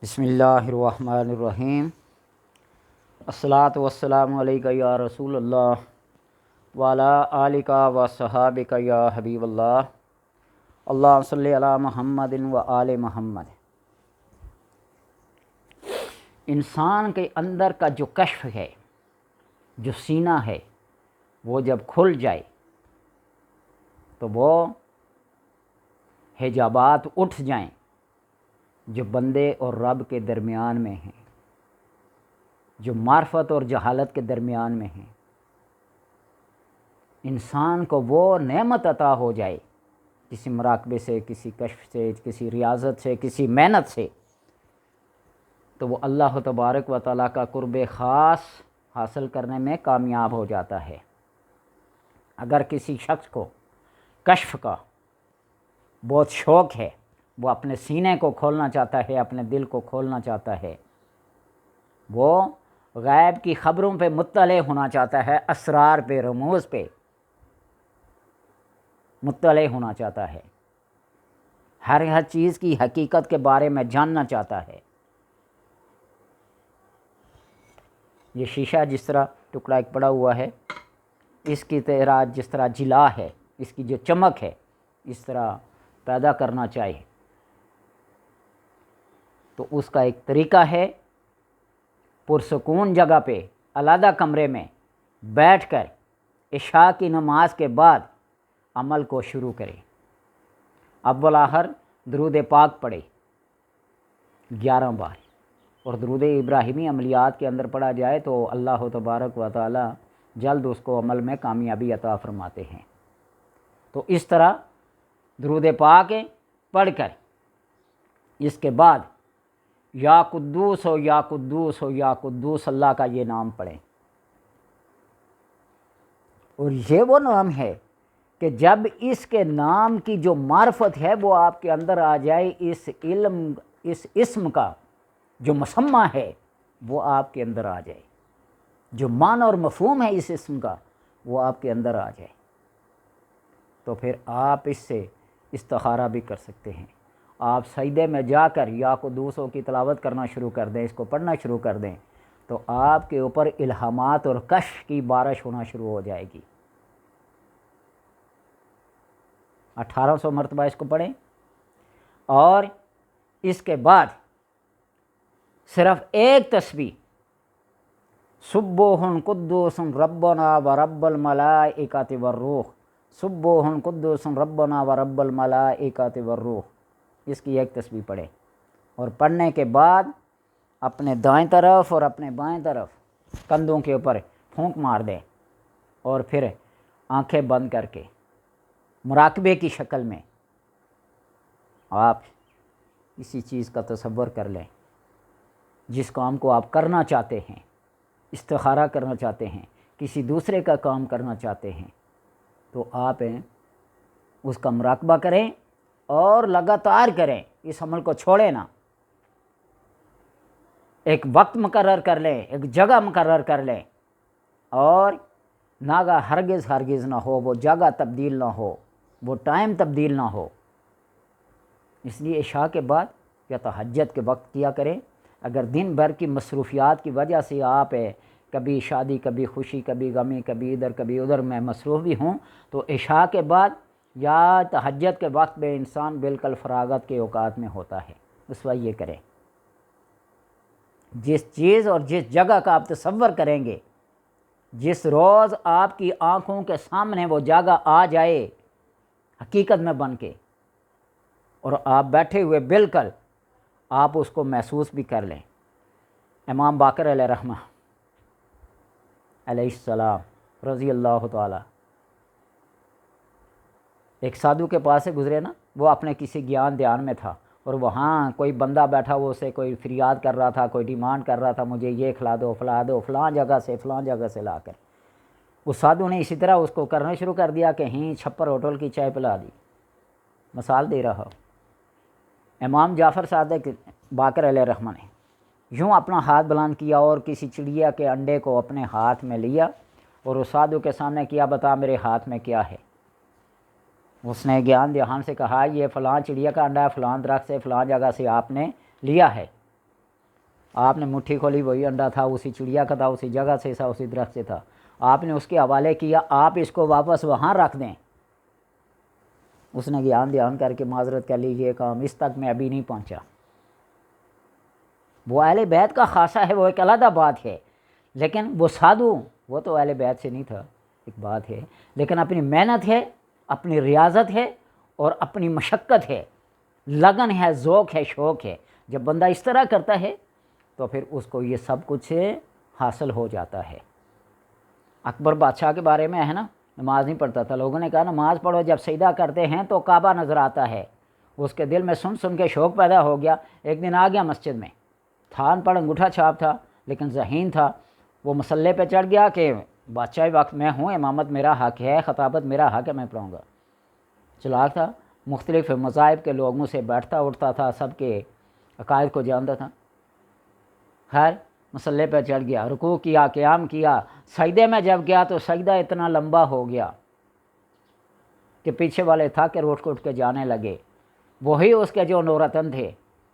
بسم اللہ الرحمن الرحیم۔ الصلاۃ والسلام علیکہ یا رسول اللہ وعلی آلک و صحابک یا حبیب اللہ۔ اللہم صلی علی محمد و آل محمد۔ انسان کے اندر کا جو کشف ہے، جو سینہ ہے، وہ جب کھل جائے تو وہ حجابات اٹھ جائیں جو بندے اور رب کے درمیان میں ہیں، جو معرفت اور جہالت کے درمیان میں ہیں۔ انسان کو وہ نعمت عطا ہو جائے کسی مراقبے سے، کسی کشف سے، کسی ریاضت سے، کسی محنت سے، تو وہ اللہ تبارک و تعالیٰ کا قرب خاص حاصل کرنے میں کامیاب ہو جاتا ہے۔ اگر کسی شخص کو کشف کا بہت شوق ہے، وہ اپنے سینے کو کھولنا چاہتا ہے، اپنے دل کو کھولنا چاہتا ہے، وہ غیب کی خبروں پہ مطلع ہونا چاہتا ہے، اسرار پہ، رموز پہ مطلع ہونا چاہتا ہے، ہر چیز کی حقیقت کے بارے میں جاننا چاہتا ہے۔ یہ شیشہ جس طرح ٹکڑا ایک پڑا ہوا ہے، اس کی طرح جس طرح جلا ہے، اس کی جو چمک ہے، اس طرح پیدا کرنا چاہیے۔ تو اس کا ایک طریقہ ہے، پرسکون جگہ پہ علیحدہ کمرے میں بیٹھ کر عشاء کی نماز کے بعد عمل کو شروع کرے۔ اول آخر درود پاک پڑھے 11 بار، اور درود ابراہیمی عملیات کے اندر پڑھا جائے تو اللہ تبارک و تعالی جلد اس کو عمل میں کامیابی عطا فرماتے ہیں۔ تو اس طرح درود پاک پڑھ کر اس کے بعد یا قدوس ہو یا قدوس ہو یا قدوس اللہ کا یہ نام پڑھیں۔ اور یہ وہ نام ہے کہ جب اس کے نام کی جو معرفت ہے وہ آپ کے اندر آ جائے، اس علم، اس اسم کا جو مسمہ ہے وہ آپ کے اندر آ جائے، جو معنی اور مفہوم ہے اس اسم کا وہ آپ کے اندر آ جائے، تو پھر آپ اس سے استخارہ بھی کر سکتے ہیں۔ آپ سجدے میں جا کر یا قدوسوں کی تلاوت کرنا شروع کر دیں، اس کو پڑھنا شروع کر دیں، تو آپ کے اوپر الہامات اور کشف کی بارش ہونا شروع ہو جائے گی۔ 1800 مرتبہ اس کو پڑھیں، اور اس کے بعد صرف ایک تسبیح سبوح قدوس ربنا و رب الملائکۃ والروح، سبوح قدوس ربنا و رب الملائکۃ والروح، اس کی ایک تسبیح پڑھیں، اور پڑھنے کے بعد اپنے دائیں طرف اور اپنے بائیں طرف کندھوں کے اوپر پھونک مار دیں، اور پھر آنکھیں بند کر کے مراقبے کی شکل میں آپ کسی چیز کا تصور کر لیں، جس کام کو آپ کرنا چاہتے ہیں، استخارہ کرنا چاہتے ہیں، کسی دوسرے کا کام کرنا چاہتے ہیں، تو آپ اس کا مراقبہ کریں اور لگاتار کریں، اس عمل کو چھوڑیں نہ۔ ایک وقت مقرر کر لیں، ایک جگہ مقرر کر لیں، اور ناگہ ہرگز نہ ہو وہ جگہ تبدیل نہ ہو، وہ ٹائم تبدیل نہ ہو۔ اس لیے عشاء کے بعد یا تہجد کے وقت کیا کریں۔ اگر دن بھر کی مصروفیات کی وجہ سے آپ کبھی شادی، کبھی خوشی، کبھی غمی، کبھی ادھر کبھی ادھر میں مصروف بھی ہوں، تو عشاء کے بعد یا تہجد کے وقت میں انسان بالکل فراغت کے اوقات میں ہوتا ہے، اس وقت یہ کریں۔ جس چیز اور جس جگہ کا آپ تصور کریں گے، جس روز آپ کی آنکھوں کے سامنے وہ جگہ آ جائے حقیقت میں بن کے، اور آپ بیٹھے ہوئے بالکل آپ اس کو محسوس بھی کر لیں۔ امام باقر علیہ رحمہ علیہ السلام رضی اللہ تعالی، ایک سادھو کے پاس سے گزرے نا، وہ اپنے کسی گیان دھیان میں تھا، اور وہاں کوئی بندہ بیٹھا، وہ اسے کوئی فریاد کر رہا تھا، کوئی ڈیمانڈ کر رہا تھا، مجھے یہ کھلا دو، فلا دو، فلاں جگہ سے لا کر۔ اس سادھو نے اسی طرح اس کو کرنا شروع کر دیا کہ چھپر ہوٹل کی چائے پلا دی، مثال دے رہا ہو۔ امام جعفر صادق باقر علیہ رحمہ نے یوں اپنا ہاتھ بلند کیا اور کسی چڑیا کے انڈے کو اپنے ہاتھ میں لیا، اور اس سادھو کے سامنے کیا، بتا میرے ہاتھ میں کیا ہے۔ اس نے گیان دہان سے کہا، یہ فلاں چڑیا کا انڈا ہے، فلاں درخت سے، فلاں جگہ سے آپ نے لیا ہے۔ آپ نے مٹھی کھولی وہی انڈا تھا، اسی چڑیا کا تھا، اسی جگہ سے تھا، اسی درخت سے تھا، آپ نے اس کے حوالے کیا، آپ اس کو واپس وہاں رکھ دیں۔ اس نے دھیان کر کے معذرت کر لی، یہ کام اس تک میں ابھی نہیں پہنچا۔ وہ اہل بیت کا خاصہ ہے، وہ ایک علیحدہ بات ہے، لیکن وہ سادھو وہ تو اہل بیت سے نہیں تھا، ایک بات ہے، لیکن اپنی محنت ہے، اپنی ریاضت ہے اور اپنی مشقت ہے، لگن ہے، ذوق ہے، شوق ہے۔ جب بندہ اس طرح کرتا ہے تو پھر اس کو یہ سب کچھ حاصل ہو جاتا ہے۔ اکبر بادشاہ کے بارے میں ہے نا، نماز نہیں پڑھتا تھا، لوگوں نے کہا نماز پڑھو، جب سجدہ کرتے ہیں تو کعبہ نظر آتا ہے۔ اس کے دل میں سن کے شوق پیدا ہو گیا، ایک دن آ گیا مسجد میں، تھا ان پڑھ، انگوٹھا چھاپ تھا لیکن ذہین تھا، وہ مسلح پہ چڑھ گیا کہ بادشاہ وقت میں ہوں، امامت میرا حق ہے، خطابت میرا حق ہے، میں پڑھوں گا۔ چلاک تھا، مختلف مذاہب کے لوگوں سے بیٹھتا اٹھتا تھا، سب کے عقائد کو جانتا تھا۔ خیر مسلح پہ چڑھ گیا، رکوع کیا، قیام کیا، سجدے میں جب گیا تو سجدہ اتنا لمبا ہو گیا کہ پیچھے والے تھا کہ اٹھ کے جانے لگے۔ وہی اس کے جو نورتن تھے،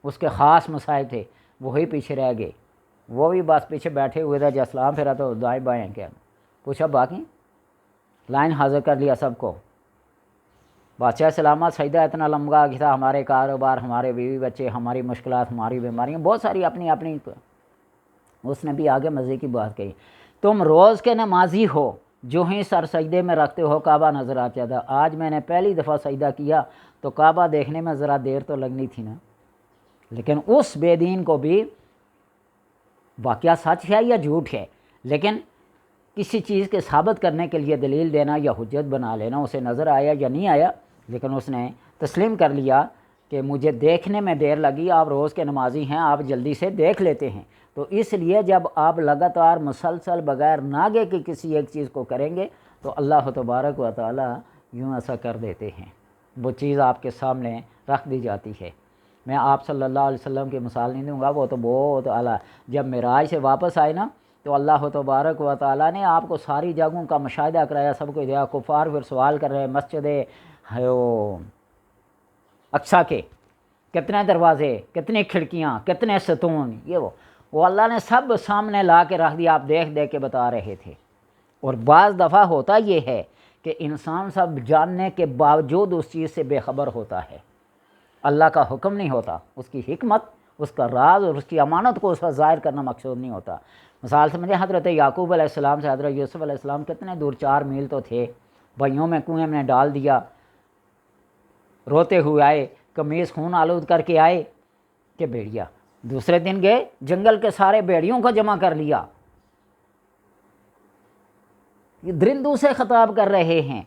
اس کے خاص مسائل تھے، وہی پیچھے رہ گئے، وہ بھی بس پیچھے بیٹھے ہوئے تھے۔ جب سلام پھیرا تو دائیں بائیں کیا پوچھا، باقی لائن حاضر کر لیا سب کو۔ بادشاہ سلامت، سجدہ اتنا لمبا کہ تھا، ہمارے کاروبار، ہمارے بیوی بچے، ہماری مشکلات، ہماری بیماریاں، بہت ساری اپنی اپنی۔ اس نے بھی آگے مزے کی بات کہی، تم روز کے نمازی ہو، جو ہی سر سجدے میں رکھتے ہو کعبہ نظر آتا تھا۔ آج میں نے پہلی دفعہ سجدہ کیا تو کعبہ دیکھنے میں ذرا دیر تو لگنی تھی نا، لیکن اس بے دین کو بھی واقعہ سچ ہے یا جھوٹ ہے، لیکن کسی چیز کے ثابت کرنے کے لیے دلیل دینا یا حجت بنا لینا، اسے نظر آیا یا نہیں آیا، لیکن اس نے تسلیم کر لیا کہ مجھے دیکھنے میں دیر لگی، آپ روز کے نمازی ہیں، آپ جلدی سے دیکھ لیتے ہیں۔ تو اس لیے جب آپ لگاتار مسلسل بغیر ناگے کی کسی ایک چیز کو کریں گے تو اللہ تبارک و تعالی یوں ایسا کر دیتے ہیں، وہ چیز آپ کے سامنے رکھ دی جاتی ہے۔ میں آپ صلی اللہ علیہ وسلم کی مثال نہیں دوں گا، وہ تو بہت اعلیٰ۔ جب معراج سے واپس آئے نا تو اللہ تبارک و تعالیٰ نے آپ کو ساری جگہوں کا مشاہدہ کرایا، سب کو دیا۔ کفار پھر سوال کر رہے، مسجد اقصیٰ کے کتنے دروازے، کتنی کھڑکیاں، کتنے ستون، یہ وہ اللہ نے سب سامنے لا کے رکھ دیا، آپ دیکھ کے بتا رہے تھے۔ اور بعض دفعہ ہوتا یہ ہے کہ انسان سب جاننے کے باوجود اس چیز سے بے خبر ہوتا ہے، اللہ کا حکم نہیں ہوتا، اس کی حکمت، اس کا راز اور اس کی امانت کو اس پر ظاہر کرنا مقصود نہیں ہوتا۔ مثال سمجھے، حضرت یعقوب علیہ السلام سے حضرت یوسف علیہ السلام کتنے دور، 4 میل تو تھے، بھائیوں میں کنویں میں ڈال دیا، روتے ہوئے آئے، قمیص خون آلود کر کے آئے کہ بھیڑیا، دوسرے دن گئے جنگل کے سارے بھیڑیوں کو جمع کر لیا، یہ درندوں سے خطاب کر رہے ہیں،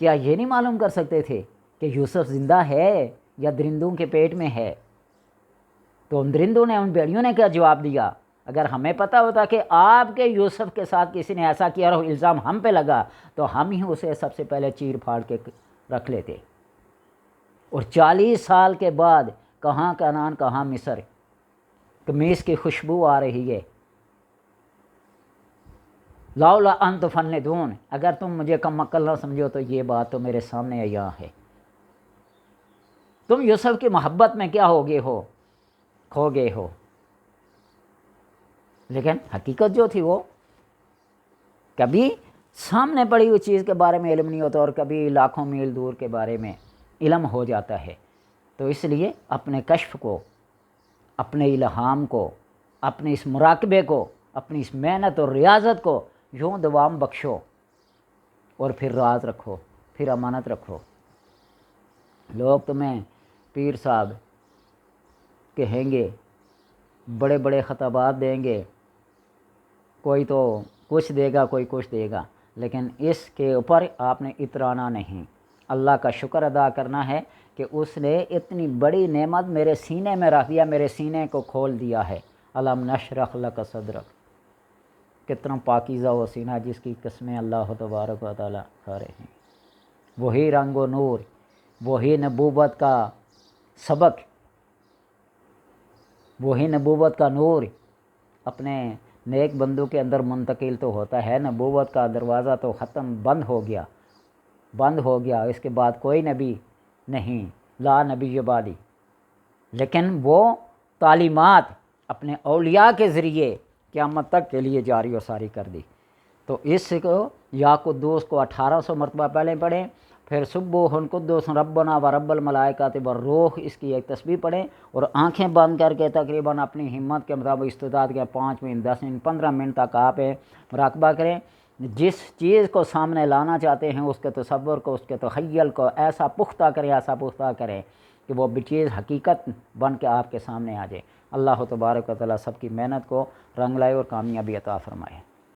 کیا یہ نہیں معلوم کر سکتے تھے کہ یوسف زندہ ہے یا درندوں کے پیٹ میں ہے؟ تو ان درندوں نے، ان بھیڑیوں نے کیا جواب دیا؟ اگر ہمیں پتہ ہوتا کہ آپ کے یوسف کے ساتھ کسی نے ایسا کیا اور الزام ہم پہ لگا تو ہم ہی اسے سب سے پہلے چیر پھاڑ کے رکھ لیتے۔ اور 40 سال کے بعد کہاں کنعان، کہاں مصر، قمیص کی خوشبو آ رہی ہے۔ لولا ان تفندون، اگر تم مجھے کم عقل نہ سمجھو تو یہ بات تو میرے سامنے عیاں ہے۔ تم یوسف کی محبت میں کیا ہو گئے ہو، کھو گئے ہو، لیکن حقیقت جو تھی وہ کبھی سامنے پڑی ہوئی چیز کے بارے میں علم نہیں ہوتا اور کبھی لاکھوں میل دور کے بارے میں علم ہو جاتا ہے۔ تو اس لیے اپنے کشف کو، اپنے الہام کو، اپنے اس مراقبے کو، اپنی اس محنت اور ریاضت کو یوں دوام بخشو اور پھر راز رکھو، پھر امانت رکھو۔ لوگ تمہیں پیر صاحب کہیں گے، بڑے بڑے خطابات دیں گے، کوئی تو کچھ دے گا، کوئی کچھ دے گا، لیکن اس کے اوپر آپ نے اترانا نہیں، اللہ کا شکر ادا کرنا ہے کہ اس نے اتنی بڑی نعمت میرے سینے میں رکھ دیا، میرے سینے کو کھول دیا ہے۔ الم نشرح لک صدرک، کتنا پاکیزہ وہ سینہ جس کی قسمیں اللہ تبارک و تعالیٰ کھا رہے ہیں۔ وہی رنگ و نور، وہی نبوت کا سبق، وہی نبوت کا نور اپنے نیک بندوں کے اندر منتقل تو ہوتا ہے۔ نبوت کا دروازہ تو ختم، بند ہو گیا، اس کے بعد کوئی نبی نہیں، لا نبی بعدی، لیکن وہ تعلیمات اپنے اولیاء کے ذریعے قیامت تک کے لیے جاری و ساری کر دی۔ تو اس کو یا قدوس کو 1800 مرتبہ پہلے پڑھیں، پھر سبوح قدوس ربنا و رب الملائکۃ والروح اس کی ایک تسبیح پڑھیں، اور آنکھیں بند کر کے تقریباً اپنی ہمت کے مطابق استطاعت کے 5 منٹ 10 منٹ 15 منٹ تک آپ مراقبہ کریں۔ جس چیز کو سامنے لانا چاہتے ہیں اس کے تصور کو، اس کے تخیل کو ایسا پختہ کریں کہ وہ چیز حقیقت بن کے آپ کے سامنے آ جائے۔ اللہ تبارک و تعالیٰ سب کی محنت کو رنگ لائے اور کامیابی عطا فرمائے۔